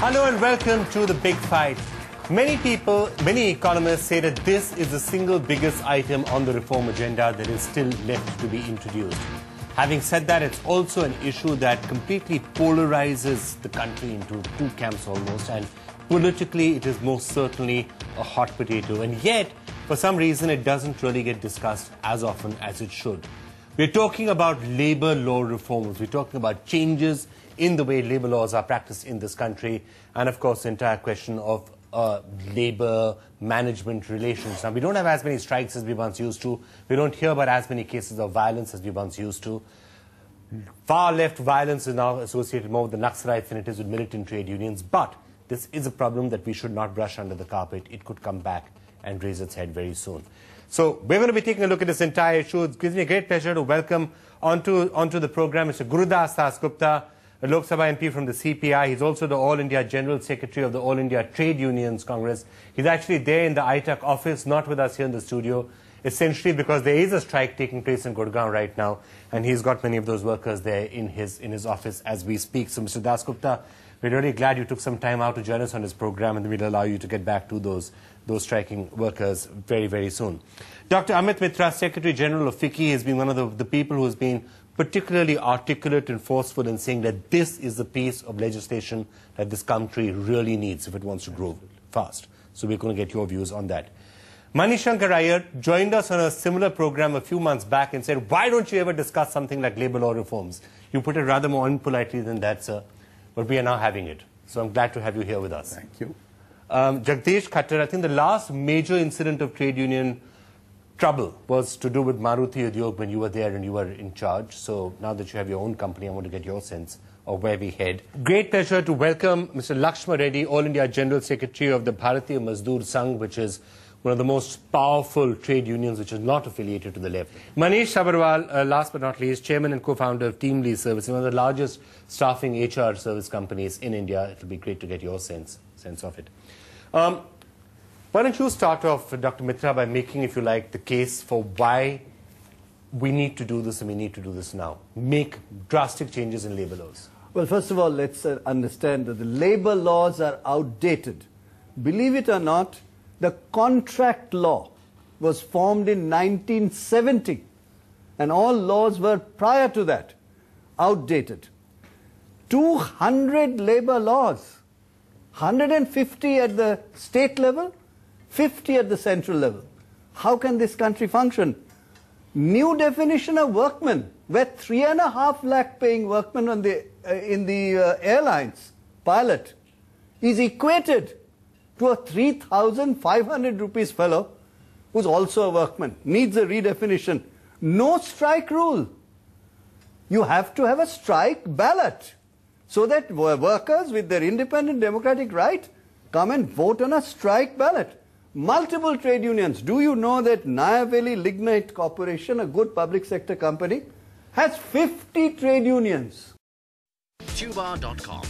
Hello and welcome to The Big Fight. Many people, many economists say that this is the single biggest item on the reform agenda that is still left to be introduced. Having said that, it's also an issue that completely polarizes the country into two camps almost, and politically it is most certainly a hot potato. And yet, for some reason, it doesn't really get discussed as often as it should. We're talking about labor law reforms. We're talking about changes in the way labor laws are practiced in this country, and of course the entire question of labor management relations. Now, we don't have as many strikes as we once used to. We don't hear about as many cases of violence as we once used to. Far left violence is now associated more with the Naxalites than it is with militant trade unions. But this is a problem that we should not brush under the carpet. It could come back and raise its head very soon. So we're going to be taking a look at this entire issue. It gives me a great pleasure to welcome onto the program Mr. Gurudas Dasgupta, a Lok Sabha MP from the CPI. He's also the All India General Secretary of the All India Trade Unions Congress. He's actually there in the ITUC office, not with us here in the studio, essentially because there is a strike taking place in Gurgaon right now, and he's got many of those workers there in his office as we speak. So, Mr. Dasgupta, we're really glad you took some time out to join us on this program, and we'll allow you to get back to those striking workers very, very soon. Dr. Amit Mitra, Secretary General of FICCI, has been one of the people who has been particularly articulate and forceful in saying that this is the piece of legislation that this country really needs if it wants to grow fast. So we're going to get your views on that. Manishankar Iyer joined us on a similar program a few months back and said, why don't you ever discuss something like labor law reforms? You put it rather more impolitely than that, sir, but we are now having it. So I'm glad to have you here with us. Thank you. Jagdish Khattar, I think the last major incident of trade union trouble was to do with Maruti Udyog when you were there and you were in charge. So now that you have your own company, I want to get your sense of where we head. Great pleasure to welcome Mr. Lakshma Reddy, All India General Secretary of the Bharatiya Mazdoor Sangh, which is one of the most powerful trade unions which is not affiliated to the left. Manish Sabharwal, last but not least, Chairman and co-founder of TeamLease Service, one of the largest staffing HR service companies in India. It will be great to get your sense of it. Why don't you start off, Dr. Mitra, by making, if you like, the case for why we need to do this and we need to do this now. Make drastic changes in labor laws. Well, first of all, let's understand that the labor laws are outdated. Believe it or not, the contract law was formed in 1970, and all laws were prior to that outdated. 200 labor laws, 150 at the state level, 50 at the central level. How can this country function? New definition of workman, where 3.5 lakh paying workman on in the airlines, pilot, is equated to a 3,500 rupees fellow who's also a workman, needs a redefinition. No strike rule. You have to have a strike ballot so that workers with their independent democratic right come and vote on a strike ballot. Multiple trade unions. Do you know that Nayaveli Lignite Corporation, a good public sector company, has 50 trade unions? Tubar.com,